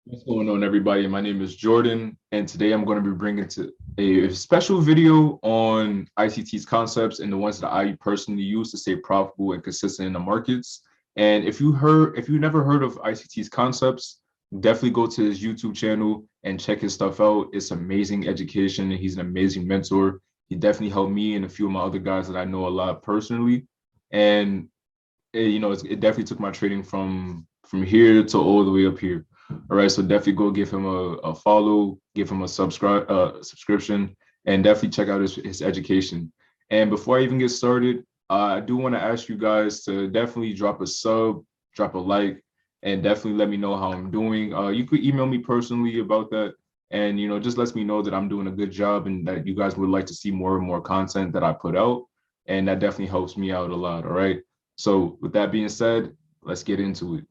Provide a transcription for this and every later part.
What's going on, everybody? My name is Jordan, and today I'm going to be bringing to a special video on ICT's concepts and the ones that I personally use to stay profitable and consistent in the markets. And if you never heard of ICT's concepts, definitely go to his YouTube channel and check his stuff out. It's amazing education, and he's an amazing mentor. He definitely helped me and a few of my other guys that I know a lot personally, and it definitely took my trading from here to all the way up here. All right, so definitely go give him a follow, give him a subscription, and definitely check out his education. And before I even get started, I do want to ask you guys to definitely drop a sub, drop a like, and definitely let me know how I'm doing. You could email me personally about that, and just lets me know that I'm doing a good job and that you guys would like to see more and more content that I put out, and that definitely helps me out a lot. All right. So with that being said, let's get into it.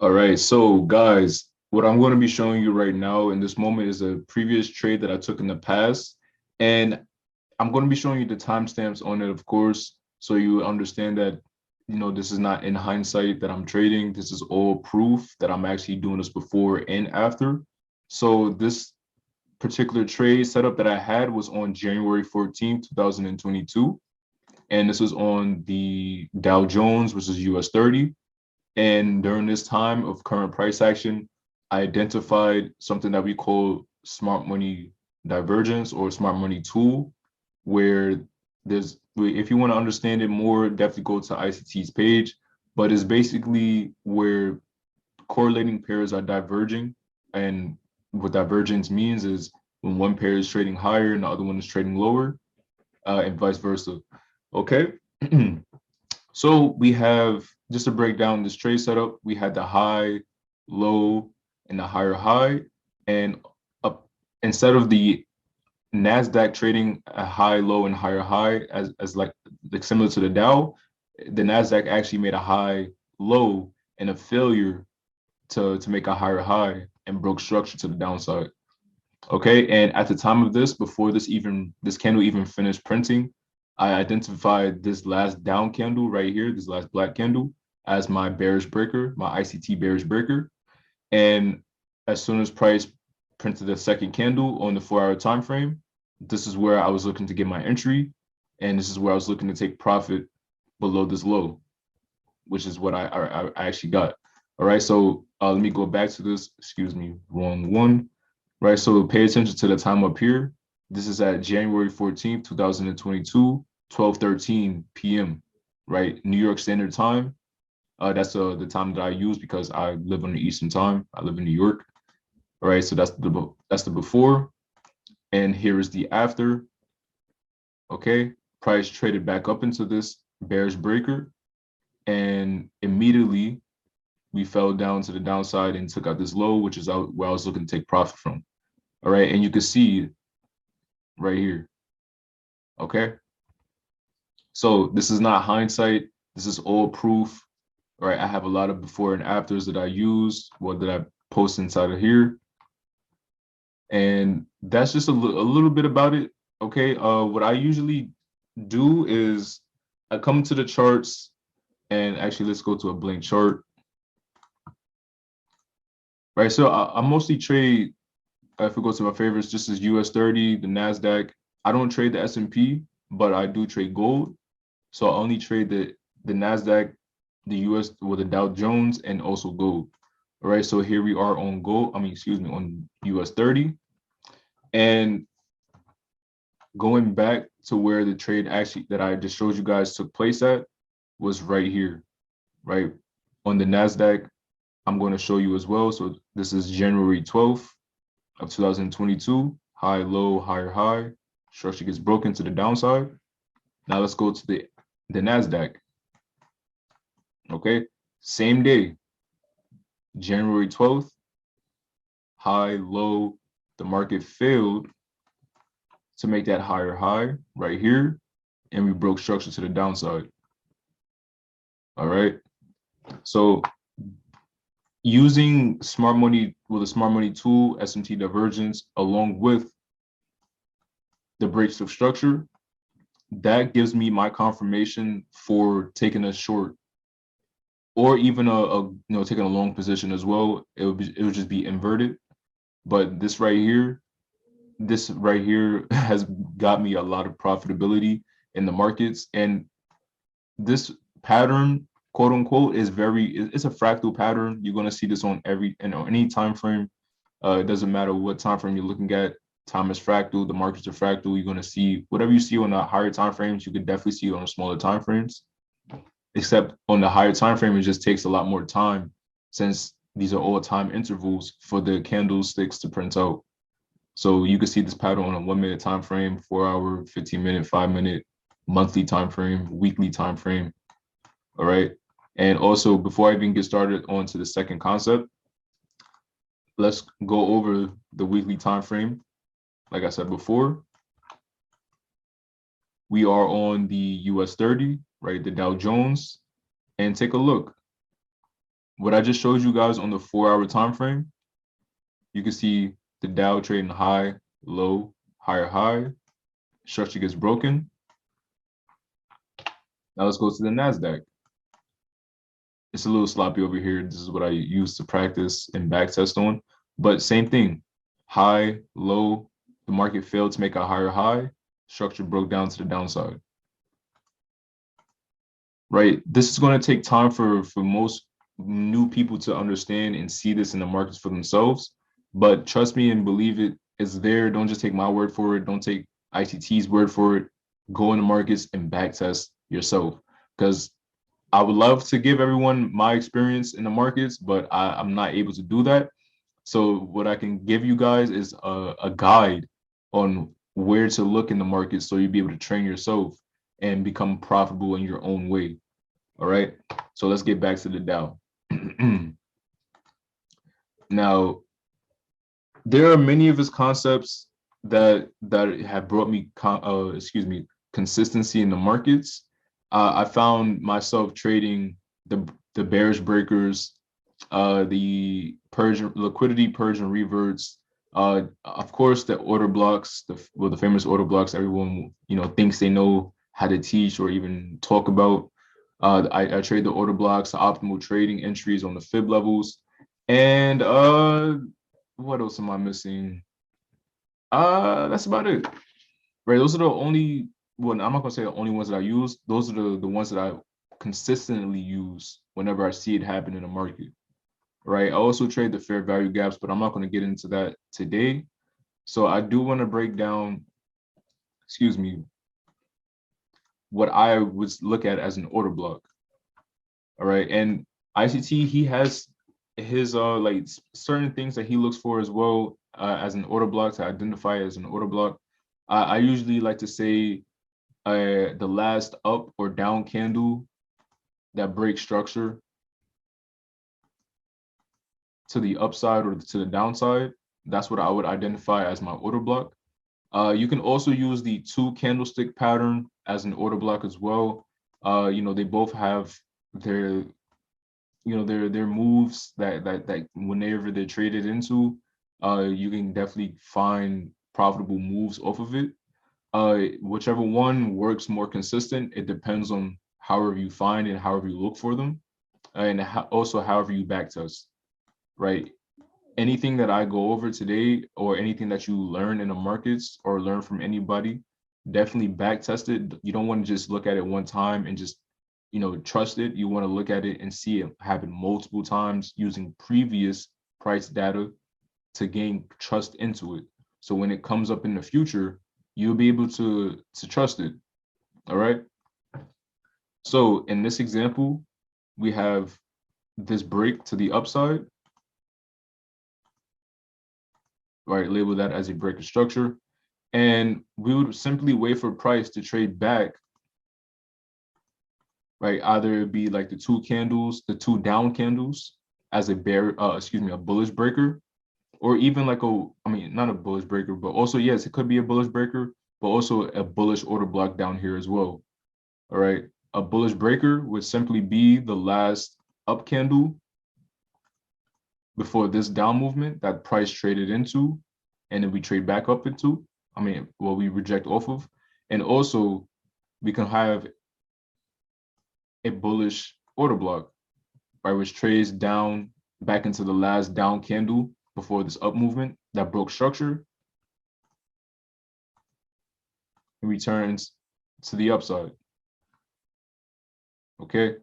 All right, so guys, what I'm going to be showing you right now in this moment is a previous trade that I took in the past, and I'm going to be showing you the timestamps on it, of course, so you understand that this is not in hindsight that I'm trading. This is all proof that I'm actually doing this before and after. So this particular trade setup that I had was on January 14th, 2022, and this was on the Dow Jones, which is US 30. And during this time of current price action, I identified something that we call smart money divergence or smart money tool, where if you want to understand it more, definitely go to ICT's page. But it's basically where correlating pairs are diverging. And what divergence means is when one pair is trading higher and the other one is trading lower, and vice versa. Okay. So we have, just to break down this trade setup, we had the high, low, and the higher high. And up, instead of the NASDAQ trading a high, low, and higher high as like similar to the Dow, the NASDAQ actually made a high, low, and a failure to make a higher high and broke structure to the downside. Okay, and at the time of this, before this candle even finished printing, I identified this last down candle right here, this last black candle, as my bearish breaker, my ICT bearish breaker. And as soon as price printed the second candle on the 4-hour time frame, this is where I was looking to get my entry, and this is where I was looking to take profit below this low, which is what I actually got. All right, so let me go back to this. Excuse me, wrong one. Right, so pay attention to the time up here. This is at January 14th, 2022, 12:13 p.m. Right, New York Standard Time. That's the time that I use because I live on the Eastern Time. I live in New York. All right, so that's the before, and here is the after. Okay, price traded back up into this bearish breaker, and immediately we fell down to the downside and took out this low, which is out where I was looking to take profit from. All right, and you can see right here. Okay, so this is not hindsight. This is all proof. All right, I have a lot of before and afters that I use, what that I post inside of here, and that's just a little bit about it. Okay, what I usually do is I come to the charts, and actually let's go to a blank chart. Right, so I mostly trade. If we go to my favorites, just as US 30, the Nasdaq. I don't trade the S&P, but I do trade gold. So I only trade the Nasdaq, the US, with the Dow Jones, and also gold. All right, so here we are on gold. I mean, excuse me, on US 30, and going back to where the trade actually that I just showed you guys took place at was right here, right on the Nasdaq. I'm going to show you as well. So this is January 12th of 2022. High, low, higher, high. Structure gets broken to the downside. Now let's go to the Nasdaq. Okay, same day, January 12th, high, low. The market failed to make that higher high right here, and we broke structure to the downside. All right, so using smart money with a smart money tool, SMT divergence, along with the breaks of structure, that gives me my confirmation for taking a short or even taking a long position as well. It would just be inverted. But this right here has got me a lot of profitability in the markets. And this pattern, quote unquote, is it's a fractal pattern. You're going to see this on any time frame. It doesn't matter what time frame you're looking at. Time is fractal, the markets are fractal. You're going to see whatever you see on the higher time frames, you can definitely see on the smaller time frames. Except on the higher time frame, it just takes a lot more time, since these are all time intervals for the candlesticks to print out. So you can see this pattern on a 1 minute time frame, 4 hour, 15 minute, 5 minute, monthly time frame, weekly time frame. All right. And also, before I even get started on to the second concept, let's go over the weekly time frame. Like I said before, we are on the US 30, right? The Dow Jones. And take a look. What I just showed you guys on the 4 hour time frame, you can see the Dow trading high, low, higher high. Structure gets broken. Now let's go to the NASDAQ. It's a little sloppy over here. This is what I use to practice and backtest on. But same thing, high, low, the market failed to make a higher high, structure broke down to the downside. Right? This is going to take time for most new people to understand and see this in the markets for themselves. But trust me and believe it, it's there. Don't just take my word for it. Don't take ICT's word for it. Go in the markets and backtest yourself. Because I would love to give everyone my experience in the markets, but I'm not able to do that. So what I can give you guys is a guide on where to look in the market, so you'll be able to train yourself and become profitable in your own way. All right. So let's get back to the Dow. Now, there are many of his concepts that have brought me consistency in the markets. I found myself trading the bearish breakers, the Persian liquidity Persian reverts, of course the order blocks, the famous order blocks everyone thinks they know how to teach or even talk about. I trade the order blocks, the optimal trading entries on the fib levels, and what else am I missing? That's about it. Right, those are the only, well, I'm not gonna say the only ones that I use. Those are the ones that I consistently use whenever I see it happen in the market. Right. I also trade the fair value gaps, but I'm not going to get into that today. So I do want to break down, what I would look at as an order block. All right. And ICT, he has his like certain things that he looks for as well, as an order block, to identify as an order block. I usually like to say the last up or down candle that breaks structure to the upside or to the downside. That's what I would identify as my order block. You can also use the 2 candlestick pattern as an order block as well. They both have their their moves that whenever they're traded into, you can definitely find profitable moves off of it. Whichever one works more consistent, it depends on however you find and however you look for them, and also however you backtest. Right? Anything that I go over today, or anything that you learn in the markets or learn from anybody, definitely backtest it. You don't want to just look at it one time and just trust it. You want to look at it and see it happen multiple times using previous price data to gain trust into it. So when it comes up in the future, you'll be able to trust it. All right. So in this example, we have this break to the upside. Right, label that as a break of structure. And we would simply wait for price to trade back. Right, either it be like the 2 down candles as a bullish breaker, or even like not a bullish breaker, but also, yes, it could be a bullish breaker, but also a bullish order block down here as well. All right, a bullish breaker would simply be the last up candle before this down movement that price traded into, and then we trade back up into, we reject off of. And also we can have a bullish order block. right, which trades down back into the last down candle before this up movement that broke structure. It returns to the upside. Okay.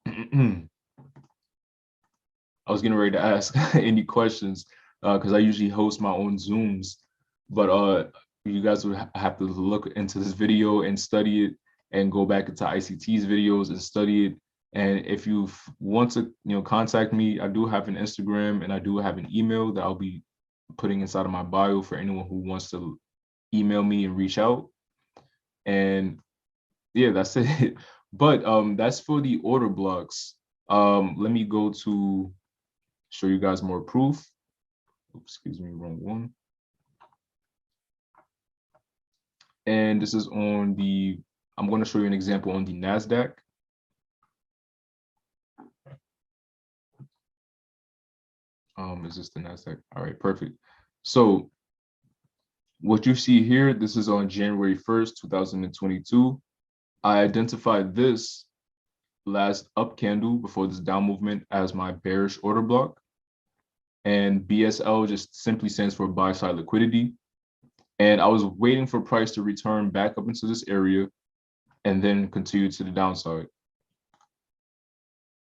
I was getting ready to ask any questions because I usually host my own Zooms, but you guys would have to look into this video and study it and go back into ICT's videos and study it. And if you want to, contact me, I do have an Instagram and I do have an email that I'll be putting inside of my bio for anyone who wants to email me and reach out. And yeah, that's it. But that's for the order blocks. Let me go to show you guys more proof. Oops, excuse me, wrong one. And this is on the, I'm going to show you an example on the NASDAQ. Is this the NASDAQ? All right, perfect. So what you see here, this is on January 1st, 2022. I identified this last up candle before this down movement as my bearish order block. And BSL just simply stands for buy side liquidity. And I was waiting for price to return back up into this area and then continue to the downside.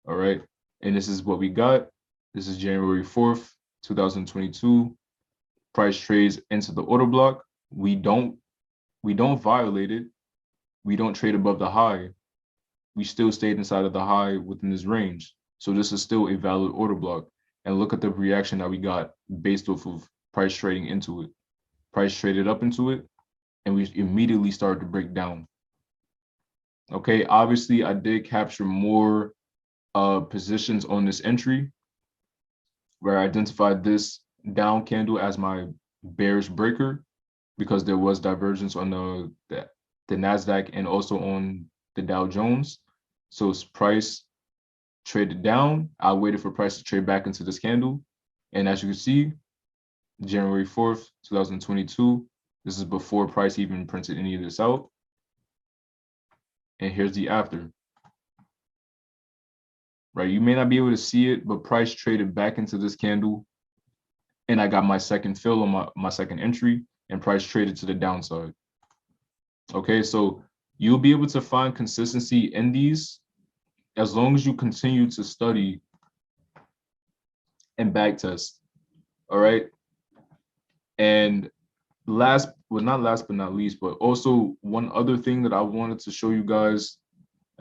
All right. And this is what we got. This is January 4th, 2022. Price trades into the order block. We don't violate it. We don't trade above the high. We still stayed inside of the high within this range. So this is still a valid order block. And look at the reaction that we got based off of price trading into it. Price traded up into it, and we immediately started to break down. Okay, obviously I did capture more positions on this entry where I identified this down candle as my bearish breaker because there was divergence on the NASDAQ and also on the Dow Jones. So price traded down. I waited for price to trade back into this candle. And as you can see, January 4th, 2022, this is before price even printed any of this out. And here's the after. Right, you may not be able to see it, but price traded back into this candle. And I got my second fill on my second entry, and price traded to the downside. Okay, so you'll be able to find consistency in these as long as you continue to study and backtest. All right. And not last but not least, but also one other thing that I wanted to show you guys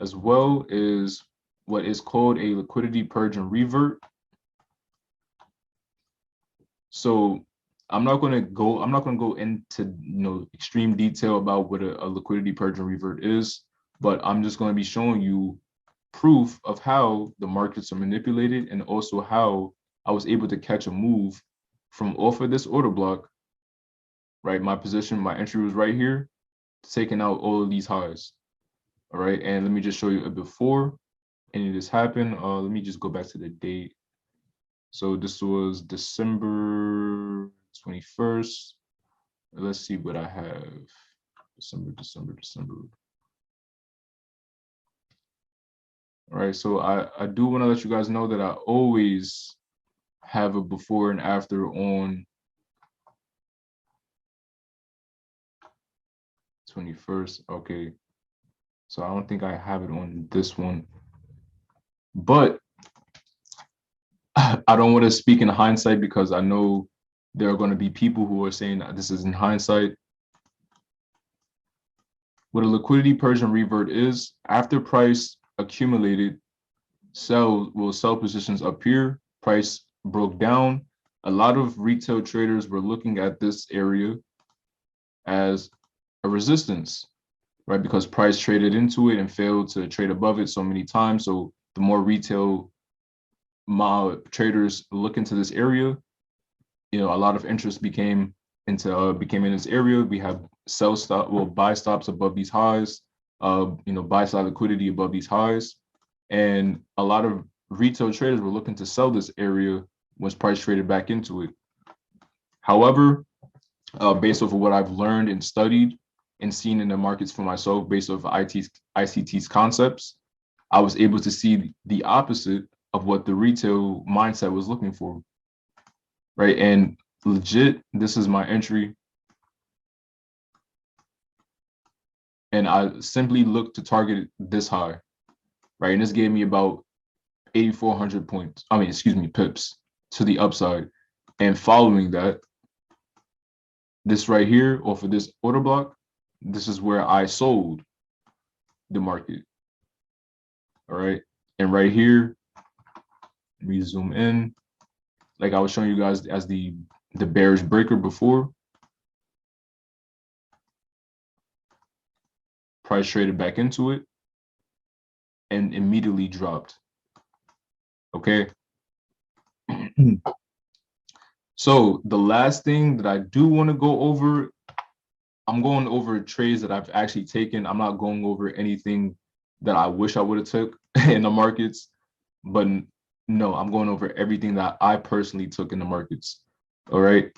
as well is what is called a liquidity purge and revert. So I'm not going to go into extreme detail about what a liquidity purge and revert is, but I'm just going to be showing you proof of how the markets are manipulated and also how I was able to catch a move from off of this order block. Right, my entry was right here, taking out all of these highs. All right, and let me just show you a before any of this happened. Let me just go back to the date. So this was December 21st. Let's see what I have. December. All right, so I do want to let you guys know that I always have a before and after on 21st. Okay, so I don't think I have it on this one, but I don't want to speak in hindsight because I know there are going to be people who are saying that this is in hindsight. What a liquidity purge and revert is, after price accumulated, sell positions up here, price broke down. A lot of retail traders were looking at this area as a resistance, right? Because price traded into it and failed to trade above it so many times. So the more retail traders look into this area, a lot of interest became in this area. We have buy stops above these highs, buy side liquidity above these highs. And a lot of retail traders were looking to sell this area once price traded back into it. However, based off of what I've learned and studied and seen in the markets for myself, based off ICT's concepts, I was able to see the opposite, of what the retail mindset was looking for, right? And legit, this is my entry. And I simply looked to target this high, right? And this gave me about 8,400 points. I mean, excuse me, pips to the upside. And following that, this right here, or for this order block, this is where I sold the market. All right. And right here, let me zoom in. Like I was showing you guys as the bearish breaker before. Price traded back into it and immediately dropped. Okay. So the last thing that I do want to go over, I'm going over trades that I've actually taken. I'm not going over anything that I wish I would have took in the markets, but no, I'm going over everything that I personally took in the markets. All right.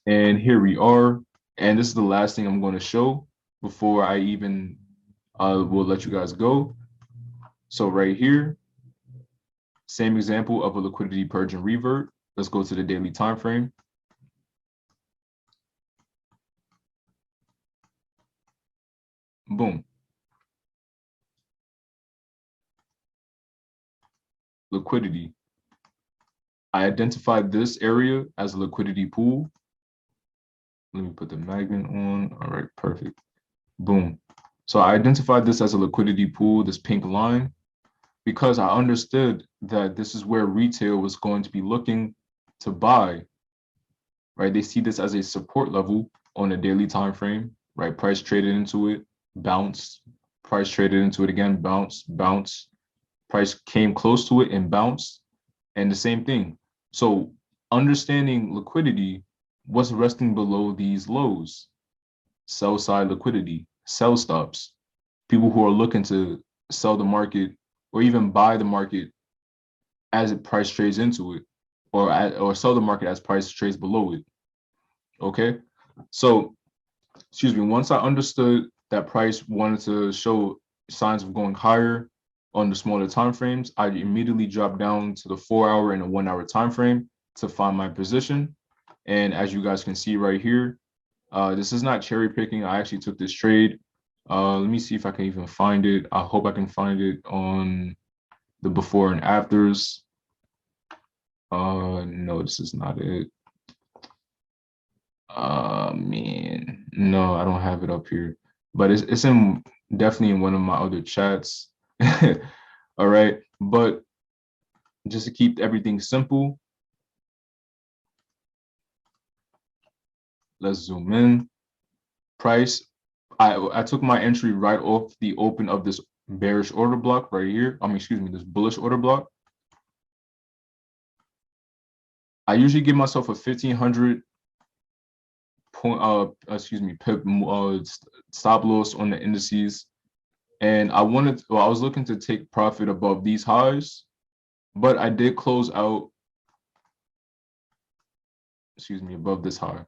And here we are. And this is the last thing I'm going to show before I even will let you guys go. So right here, same example of a liquidity purge and revert. Let's go to the daily time frame. Boom. Liquidity. I identified this area as a liquidity pool. Let me put the magnet on. All right, perfect. Boom. So I identified this as a liquidity pool, this pink line, because I understood that this is where retail was going to be looking to buy, right? They see this as a support level on a daily time frame, right? Price traded into it, bounce, price traded into it again, bounce, bounce, price came close to it and bounced, and the same thing. So understanding liquidity, what's resting below these lows? Sell side liquidity, sell stops, people who are looking to sell the market or even buy the market as it price trades into it, or sell the market as price trades below it. Okay, so excuse me. Once I understood that price wanted to show signs of going higher on the smaller time frames, I immediately dropped down to the 4-hour and a 1-hour time frame to find my position. And as you guys can see right here, this is not cherry picking. I actually took this trade. Let me see if I can even find it. I hope I can find it on the before and afters. No, this is not it. Man, no, I don't have it up here, but it's in definitely in one of my other chats. All right, but just to keep everything simple, let's zoom in. Price, I took my entry right off the open of this bearish order block right here. I mean, excuse me, this bullish order block. I usually give myself a 1,500 point, excuse me, pip stop loss on the indices, and I was looking to take profit above these highs, but I did close out, excuse me, above this high.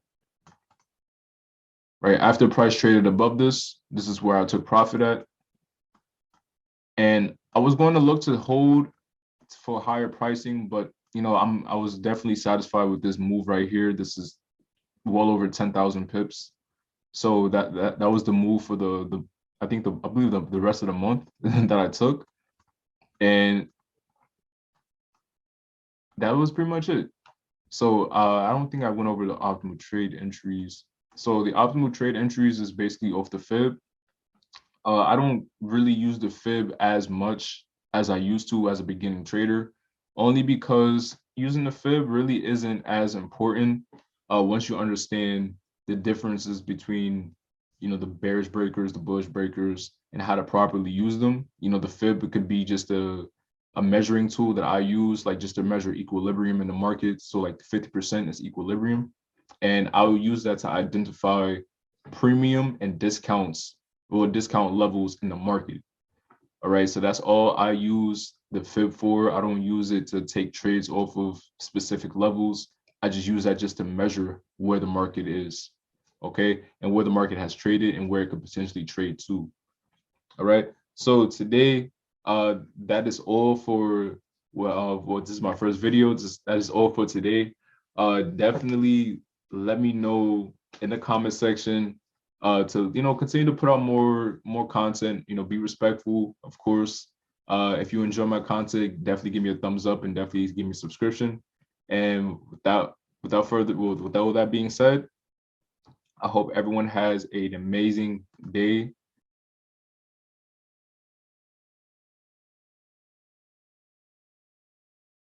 Right after price traded above this is where I took profit at, and I was going to look to hold for higher pricing, but I was definitely satisfied with this move right here. This is well over 10,000 pips. So that was the move for the I believe the rest of the month that I took, and that was pretty much it. So I don't think I went over the optimal trade entries. So the optimal trade entries is basically off the fib. I don't really use the fib as much as I used to as a beginning trader, only because using the fib really isn't as important once you understand the differences between, the bearish breakers, the bullish breakers, and how to properly use them. The fib could be just a measuring tool that I use, like just to measure equilibrium in the market. So like 50% is equilibrium. And I will use that to identify premium and discounts or discount levels in the market. All right, so that's all I use the fib for. I don't use it to take trades off of specific levels. I just use that just to measure where the market is, okay, and where the market has traded and where it could potentially trade to. All right, so today, that is all for well, this is my first video. That is all for today. Definitely let me know in the comment section to continue to put out more content. Be respectful, of course. If you enjoy my content, definitely give me a thumbs up and definitely give me a subscription. And without all that being said, I hope everyone has an amazing day